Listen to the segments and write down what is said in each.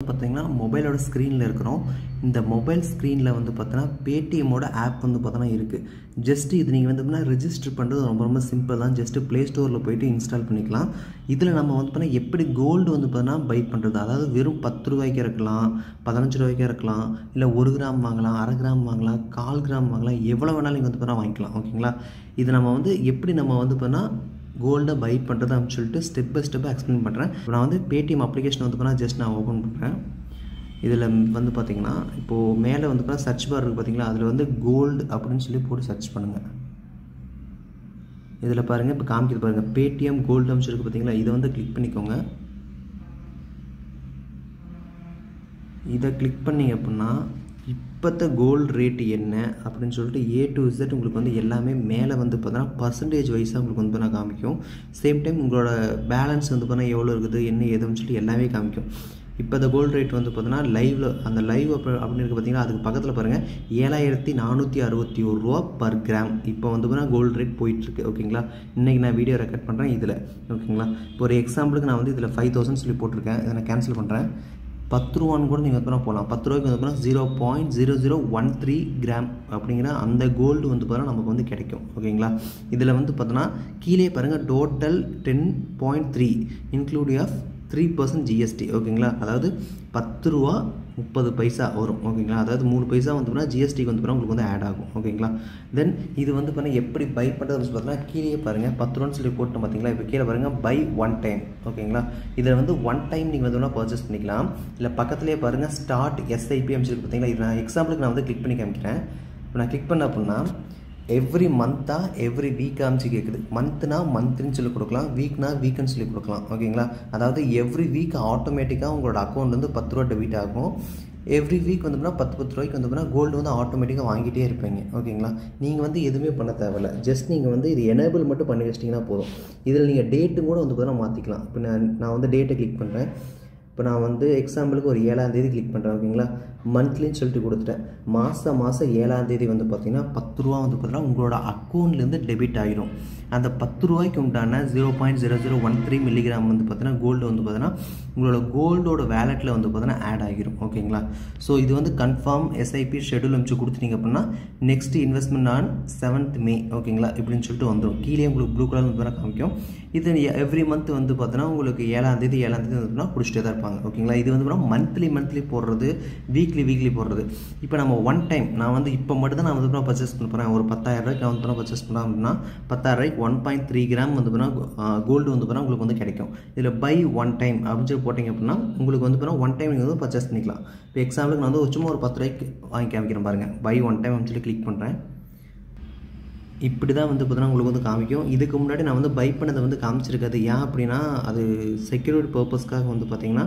பார்த்தீங்கன்னா மொபைலோட ஸ்க்ரீனில் இருக்கிறோம். இந்த மொபைல் ஸ்க்ரீனில் வந்து பார்த்தீங்கன்னா பேடிஎம்மோட ஆப் வந்து பார்த்தீங்கன்னா இருக்குது. ஜஸ்ட்டு இது நீங்கள் வந்து பார்த்தீங்கன்னா ரிஜிஸ்டர் பண்ணுறது ரொம்ப ரொம்ப சிம்பிள் தான். ஜஸ்ட்டு ப்ளே ஸ்டோரில் போய்ட்டு இன்ஸ்டால் பண்ணிக்கலாம். இதில் நம்ம வந்து பார்த்தீங்கன்னா எப்படி கோல்டு வந்து பார்த்தீங்கன்னா பை பண்ணுறது, அதாவது வெறும் 10 ரூபாய்க்கு இருக்கலாம், 15 ரூபாய்க்கு இருக்கலாம், இல்லை 1 கிராம் வாங்கலாம், அரை கிராம் வாங்கலாம், 1/4 கிராம் வாங்கலாம், எவ்வளோ வேணாலும் நீங்கள் வந்து பார்த்தீங்கன்னா வாங்கிக்கலாம். ஓகேங்களா? இது நம்ம வந்து எப்படி நம்ம வந்து பார்த்தீங்கன்னா கோல்டை பை பண்ணுறது அப்படின்னு சொல்லிட்டு ஸ்டெப் பை ஸ்டெப்பாக எக்ஸ்பிளைன் பண்ணுறேன். இப்போ நான் வந்து பேடிஎம் அப்ளிகேஷன் வந்து பார்த்தீங்கன்னா ஜஸ்ட் நான் ஓப்பன் பண்ணுறேன். இதில் வந்து பார்த்தீங்கன்னா இப்போது மேலே வந்து பார்த்தீங்கன்னா சர்ச் பார் இருக்குது பார்த்தீங்களா, அதில் வந்து கோல்டு அப்படின்னு சொல்லி போட்டு சர்ச் பண்ணுங்கள். இதில் பாருங்கள், இப்போ காமிக்கிது பாருங்கள், பேடிஎம் கோல்டு அப்படின்னு சொல்லி பார்த்தீங்களா, இதை வந்து கிளிக் பண்ணிக்கோங்க. இதை கிளிக் பண்ணிங்க அப்படின்னா இப்போத்த கோல்டு ரேட்டு என்ன அப்படின்னு சொல்லிட்டு A to Z உங்களுக்கு வந்து எல்லாமே மேலே வந்து பார்த்தீங்கன்னா பர்சன்டேஜ் வைஸாக உங்களுக்கு வந்து நான் காமிக்கும். சேம் டைம் உங்களோட பேலன்ஸ் வந்து பார்த்தீங்கன்னா எவ்வளோ இருக்குது, என்ன ஏதுன்னு சொல்லிட்டு எல்லாமே காமிக்கும். இப்போ இந்த கோல்டு ரேட் வந்து பார்த்தீங்கன்னா லைவில் அந்த லைவ் அப்படின்னு இருக்குது பார்த்தீங்கன்னா, அதுக்கு பக்கத்தில் பாருங்கள் 7461 ரூபா பர் கிராம் இப்போ வந்து பார்த்தீங்கன்னா கோல்டு ரேட் போயிட்டுருக்கு. ஓகேங்களா? இன்றைக்கி நான் வீடியோ ரெக்கார்ட் பண்ணுறேன் இதில். ஓகேங்களா? இப்போ ஒரு எக்ஸாம்பிளுக்கு நான் வந்து இதில் 5000 சொல்லி போட்டிருக்கேன். இதை நான் கேன்சல் பண்ணுறேன். 10 ரூபான்னு கூட நீங்கள் வந்து போகலாம். 10 ரூபாய்க்கு வந்து பார்த்தீங்கன்னா 0.0013 கிராம் அப்படிங்கிற அந்த கோல்டு வந்து பார்த்தீங்கன்னா நமக்கு வந்து கிடைக்கும். ஓகேங்களா? இதில் வந்து பார்த்தோன்னா கீழே பாருங்கள் டோட்டல் 10.3 இன்க்ளூடிங் ஆஃப் 3% GST. ஓகேங்களா? அதாவது 10 ரூபா 30 பைசா வரும். ஓகேங்களா? அதாவது 3 பைசா வந்து பார்த்தீங்கன்னா ஜிஎஸ்டிக்கு வந்து உங்களுக்கு வந்து ஆட் ஆகும். ஓகேங்களா? தென் இது வந்து பார்த்தீங்கன்னா எப்படி பை பண்ணுறது பார்த்தீங்கன்னா கீழே பாருங்கள் 10 ரூபான்னு சொல்லி போட்டு பார்த்தீங்களா, இப்போ கீழே பாருங்கள் பை ஒன் டைம். ஓகேங்களா? இதில் வந்து ஒன் டைம் நீங்கள் வந்து பர்ச்சேஸ் பண்ணிக்கலாம். இல்லை பக்கத்துலேயே பாருங்கள் ஸ்டார்ட் SIP அப்படின்னு சொல்லி பார்த்தீங்களா, இது நான் எக்ஸாம்பிளுக்கு நான் வந்து கிளிக் பண்ணி காமிக்கிறேன். இப்போ நான் கிளிக் பண்ண அப்படின்னா எவ்ரி மந்த்தா எவ்ரி வீக் காமிச்சு கேட்குது. மந்த்னா மந்த்னு சொல்லி கொடுக்கலாம், வீக்னா வீக்குன்னு சொல்லி கொடுக்கலாம். ஓகேங்களா? அதாவது எவ்ரி வீக் ஆட்டோமேட்டிக்காக உங்களோட அக்கௌண்ட்லேருந்து 10 ரூபா டெபிட் ஆகும். எவ்ரி வீக் வந்து 10 ரூபாய்க்கு வந்து கோல்டு வந்து ஆட்டோமேட்டிக்காக வாங்கிட்டே இருப்பீங்க. ஓகேங்களா? நீங்கள் வந்து எதுவுமே பண்ண தேவையில்ல. ஜஸ்ட் நீங்கள் வந்து இது எனேபிள் மட்டும் பண்ணி வச்சிட்டிங்கன்னா போதும். இதில் நீங்கள் டேட்டு கூட வந்து மாற்றிக்கலாம். இப்போ நான் வந்து டேட்டை கிளிக் பண்ணுறேன். இப்போ நான் வந்து எக்ஸாம்பிளுக்கு ஒரு 7ஆம் தேதி கிளிக் பண்ணுறேன். ஓகேங்களா? மந்த்லின்னு சொல்லிட்டு கொடுத்துட்டேன். மாதம் 7ஆம் தேதி வந்து பார்த்தீங்கன்னா 10 ரூபா வந்து பார்த்தீங்கன்னா உங்களோட அக்கௌண்ட்லேருந்து டெபிட் ஆகிடும். அந்த 10 ரூபாய்க்கு உண்டான 0.0013 மில்லிகிராம் வந்து பார்த்தீங்கன்னா கோல்டு வந்து பார்த்தீங்கன்னா உங்களோட கோல்டோட வேலெட்டில் வந்து பார்த்தீங்கன்னா ஆட் ஆகிரும். ஓகேங்களா? ஸோ இது வந்து கன்ஃபார்ம் SIP ஷெடியூல் அமைச்சு கொடுத்துட்டீங்க அப்படின்னா next investment on 7th May. ஓகேங்களா? இப்படின்னு சொல்லிட்டு வந்துடும். கீழே உங்களுக்கு ப்ளூ கலர் வந்து காமிக்கும். இது எவ்ரி மந்த் வந்து பார்த்தீங்கன்னா உங்களுக்கு 7ஆம் தேதி வந்து பிடிச்சிட்டே தான் இருப்பாங்க. ஓகேங்களா? இது வந்து மந்த்லி போடுறது, வீக்லி போடுறது. இப்போ நம்ம ஒன் டைம் நான் வந்து இப்போ மட்டும் தான் நான் வந்து பர்ச்சேஸ் பண்ண போகிறேன். ஒரு 10,000 ரூபாய்க்கு நான் வந்து பர்ச்சேஸ் பண்ணேன் அப்படின்னா 10,000 ரூபாய்க்கு 1.3 கிராம் வந்து கோல்டு வந்து உங்களுக்கு வந்து கிடைக்கும். இதில் பை ஒன் டைம் அப்படின்னு சொல்லி போட்டிங்க அப்படின்னா உங்களுக்கு வந்து ஒன் டைம் நீங்கள் வந்து பர்ச்சேஸ் பண்ணிக்கலாம். இப்போ எக்ஸாம்பிளுக்கு நான் வந்து சும்மா ஒரு 10 ரூபாய்க்கு வாங்கி காமிக்கிறேன் பாருங்கள். பை ஒன் டைம் அப்படின்னு சொல்லி கிளிக் பண்ணுறேன். இப்படி தான் வந்து பார்த்தீங்கன்னா உங்களுக்கு வந்து காமிக்கும். இதுக்கு முன்னாடி நான் வந்து பை பண்ணதை வந்து காமிச்சிருக்காது. ஏன் அப்படின்னா அது செக்யூரிட்டி பர்பஸ்க்காக வந்து பார்த்திங்கன்னா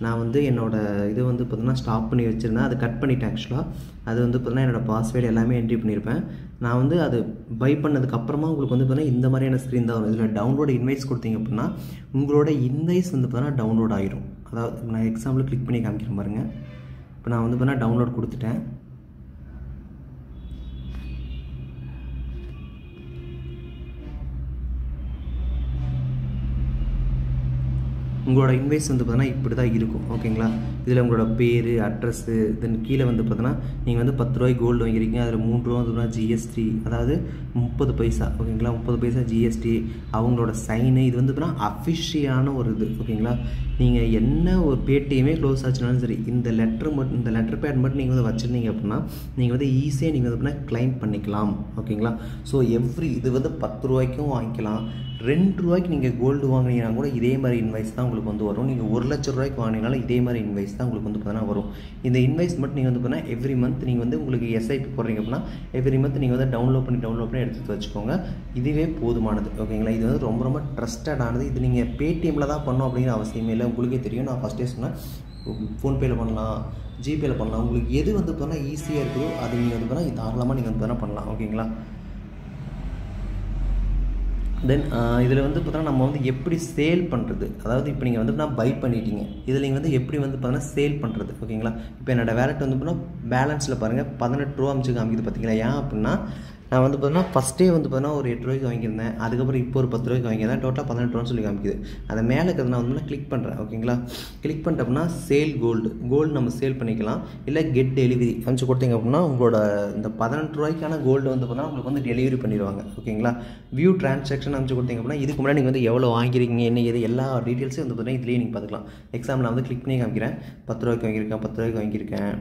நான் வந்து என்னோடய இது வந்து பார்த்திங்கன்னா ஸ்டாப் பண்ணி வச்சுருந்தேன். அதை கட் பண்ணிட்டேன். ஆக்சுவலாக அது வந்து பார்த்திங்கன்னா என்னோடய பாஸ்வேர்டு எல்லாமே என்ட்ரி பண்ணியிருப்பேன். நான் வந்து அது பை பண்ணதுக்கப்புறமா உங்களுக்கு வந்து பார்த்திங்கன்னா இந்த மாதிரியான ஸ்க்ரீன் தான் வரும். இதில் டவுன்லோடு இன்வைஸ் கொடுத்தீங்க அப்படின்னா உங்களோட இன்வைஸ் வந்து பார்த்திங்கன்னா டவுன்லோட் ஆகிடும். அதாவது நான் எக்ஸாம்பிள் கிளிக் பண்ணி காமிக்கிறேன் பாருங்கள். இப்போ நான் வந்து பார்த்திங்கன்னா டவுன்லோட் கொடுத்துட்டேன். உங்களோட இன்வைஸ் வந்து பார்த்தீங்கன்னா இப்படி தான் இருக்கும். ஓகேங்களா? இதில் உங்களோட பேர், அட்ரஸ்ஸு, தென் கீழே வந்து பார்த்தீங்கன்னா நீங்கள் வந்து 10 ரூபாய்க்கு கோல்டு வாங்கியிருக்கீங்க. அதில் 3 ரூபா வந்து GST, அதாவது 30 பைசா. ஓகேங்களா? 30 பைசா GST, அவங்களோட சைனு. இது வந்து பார்த்தீங்கன்னா அஃபிஷியலான ஒரு இது. ஓகேங்களா? நீங்கள் என்ன ஒரு பேடிஎம்மே க்ளோஸ் ஆச்சுனாலும் சரி, இந்த லெட்டர் பேட் மட்டும் நீங்கள் வந்து வச்சுருந்தீங்க அப்படின்னா நீங்கள் வந்து ஈஸியாக நீங்கள் வந்து பார்த்தீங்கன்னா கிளைம் பண்ணிக்கலாம். ஓகேங்களா? ஸோ இது வந்து 10 ரூபாய்க்கும் வாங்கிக்கலாம். 2 ரூபாய்க்கு நீங்கள் கோல்டு வாங்கினீங்கன்னா கூட இதே மாதிரி இன்வைஸ் தான் உங்களுக்கு வந்து வரும். நீங்கள் 1 லட்ச ரூபாய்க்கு வாங்கினாலும் இதே மாதிரி இன்வைஸ் தான் உங்களுக்கு வந்து பார்த்தீங்கன்னா வரும். இந்த இன்வைஸ் மட்டும் நீங்கள் வந்து பார்த்தீங்கன்னா எவ்ரி மந்த் நீங்கள் வந்து உங்களுக்கு SIP போடுறீங்க அப்படின்னா எவ்ரி மந்த் நீங்கள் வந்து டவுன்லோட் பண்ணி எடுத்து வச்சுக்கோங்க. இதுவே போதுமானது. ஓகேங்களா? இது வந்து ரொம்ப ட்ரஸ்டடானது. இது நீங்கள் பேடிஎம்மில் தான் பண்ணணும் அப்படிங்கிற அவசியமே இல்லை. உங்களுக்கே தெரியும். நான் ஃபஸ்ட்டே சொன்னேன், ஃபோன்பேயில் பண்ணலாம், ஜிபேயில் பண்ணலாம். உங்களுக்கு எது வந்து பார்த்தீங்கன்னா ஈஸியாக இருக்குதோ அது நீங்கள் வந்து பார்த்தீங்கன்னா தாராளமாக நீங்கள் வந்து பண்ணலாம். ஓகேங்களா? தென் இதில் வந்து பார்த்தீங்கன்னா நம்ம வந்து எப்படி சேல் பண்ணுறது, அதாவது இப்போ நீங்கள் வந்து பை பண்ணிட்டீங்க, இதில் நீங்கள் வந்து எப்படி வந்து பார்த்தீங்கன்னா சேல் பண்ணுறது. ஓகேங்களா? இப்போ என்னோடய வேலெட் வந்து பார்த்தீங்கன்னா பேலன்ஸில் பாருங்கள் 18 ரூபா அமைச்சு காமிக்குது. பார்த்தீங்களா? ஏன் அப்படின்னா நான் வந்து பார்த்தீங்கன்னா ஃபஸ்ட்டே வந்து பார்த்தீங்கன்னா ஒரு 8 ரூபாய்க்கு வாங்கியிருந்தேன், அதுக்கப்புறம் இப்போ ஒரு 10 ரூபாய்க்கு வாங்கியிருந்தேன், டோட்டலாக 18 ரூபான்னு சொல்லி காமிக்குது. அதை மேலே இருக்கிறது நான் வந்து கிளிக் பண்ணுறேன். ஓகேங்களா, கிளிக் பண்ணிட்டோம்னா சேல் கோல்டு நம்ம சேல் பண்ணிக்கலாம், இல்லை கெட் டெலிவரி அனுப்பிச்சு கொடுத்தீங்க அப்படின்னா உங்களோட இந்த 18 ரூபாய்க்கான கோல்டு வந்து பார்த்தீங்கன்னா உங்களுக்கு வந்து டெலிவரி பண்ணிடுவாங்க. ஓகேங்களா, வியூ டிரான்சாக்ஷன் அனுப்பிச்சு கொடுத்தீங்க அப்படின்னா இதுக்கு முன்னாடி நீங்கள் வந்து எவ்வளோ வாங்கியிருக்கீங்க என்ன ஏது எல்லா டீட்டெயில்ஸும் வந்து பார்த்தீங்கன்னா இதுலேயே நீங்கள் பார்த்துக்கலாம். எக்ஸாம்பிள் நான் வந்து கிளிக் பண்ணி காமிக்கிறேன். 10 ரூபாய்க்கு வாங்கியிருக்கேன், 10 ரூபாய்க்கு வாங்கியிருக்கேன்.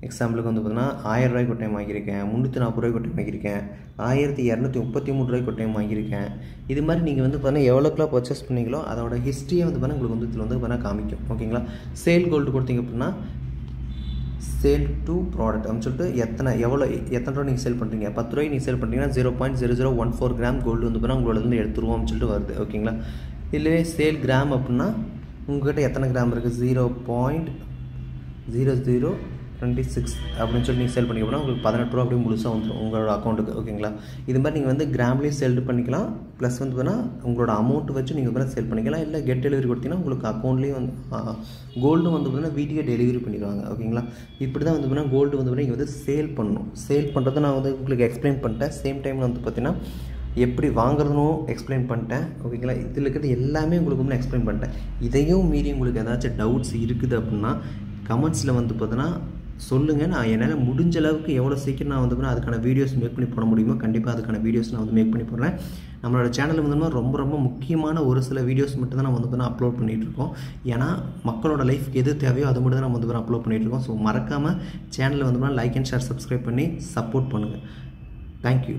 எக்ஸாம்பிளுக்கு வந்து பார்த்தீங்கன்னா 1000 ரூபாய்க்கு ஒரு டைம் வாங்கியிருக்கேன், 340 ரூபாய்க்கு ஒரு டைம் வாங்கியிருக்கேன், 1233 ரூபாய்க்கு ஒரு டைம் வாங்கியிருக்கேன். இது மாதிரி நீங்கள் வந்து பார்த்தீங்கன்னா எவ்வளோக்குலாம் பர்ச்சேஸ் பண்ணீங்களோ அதோட ஹிஸ்ட்ரியை வந்து பார்த்தீங்கன்னா உங்களுக்கு வந்து இதில் வந்து பார்த்தீங்கன்னா காமிக்கும். ஓகேங்களா, சேல் கோல்டு கொடுத்தீங்க அப்படின்னா சேல் டு ப்ராடக்ட் அப்படின்னு சொல்லிட்டு எத்தனை ரூபா நீங்கள் சேல் பண்ணுறீங்க, 10 ரூபாய்க்கு நீங்கள் சேல் பண்ணுறீங்கன்னா 0.0014 கிராம் கோல்டு வந்து பார்த்தீங்கன்னா உங்களோட வந்து எடுத்துருவோம் அப்படின்னு சொல்லிட்டு வருது. ஓகேங்களா, இல்லவே சேல் கிராம் அப்படின்னா உங்கள்கிட்ட எத்தனை கிராம் இருக்குது, 0.0026 அப்படின்னு சொல்லி நீங்கள் சேல் பண்ணிங்கன்னா உங்களுக்கு 18 ரூபா அப்படியே முழுசாக வந்துடும் உங்களோட அக்கௌண்ட்டுக்கு. ஓகேங்களா, இது மாதிரி நீங்கள் வந்து கிராம்லேயும் சேல் பண்ணிக்கலாம், ப்ளஸ் வந்து பார்த்தீங்கன்னா உங்களோட அமௌண்ட் வச்சு நீங்கள் வந்து சேல் பண்ணிக்கலாம், இல்லை கெட் டெலிவரி கொடுத்தீங்கன்னா உங்களுக்கு அக்கௌண்ட்லேயும் வந்து கோல்டும் வந்து பார்த்தீங்கன்னா வீட்டுக்கே டெலிவரி பண்ணிடுவாங்க. ஓகேங்களா, இப்படி தான் வந்து பார்த்தீங்கன்னா கோல்டு வந்து பார்த்தீங்கன்னா நீங்கள் வந்து சேல் பண்ணணும். சேல் பண்ணுறது நான் வந்து உங்களுக்கு எக்ஸ்பிளைன் பண்ணிட்டேன். சேம் டைமில் வந்து பார்த்தீங்கன்னா எப்படி வாங்குறதுனும் எக்ஸ்பிளைன் பண்ணிட்டேன். ஓகேங்களா, இதில் இருக்கிறது எல்லாமே உங்களுக்கு வந்து எக்ஸ்பிளைன் பண்ணிட்டேன். இதையும் மீறி உங்களுக்கு ஏதாச்சும் டவுட்ஸ் இருக்குது அப்படின்னா கமெண்ட்ஸில் வந்து பார்த்தீங்கன்னா சொல்லுங்கள். நான் என்னால் முடிஞ்ச அளவுக்கு எவ்வளோ சீக்கிரம் நான் வந்து அதுக்கான வீடியோஸ் மேக் பண்ணி போட முடியுமோ கண்டிப்பாக அதுக்கான வீடியோஸ் நான் வந்து மேக் பண்ணி போடுறேன். நம்மளோட சேனலில் வந்து ரொம்ப முக்கியமான ஒரு சில வீடியோஸ் மட்டும் தான் நம்ம வந்து அப்லோட் பண்ணிகிட்ருக்கோம். ஏன்னா மக்களோட லைஃப்க்கு எது தேவையோ அது மட்டும் தான் நம்ம வந்து அப்லோட் பண்ணிகிட்ருக்கோம். ஸோ மறக்காமல் சேனலில் வந்து லைக் அண்ட் ஷேர் சப்ஸ்கிரைப் பண்ணி சப்போர்ட் பண்ணுங்கள். தேங்க்யூ.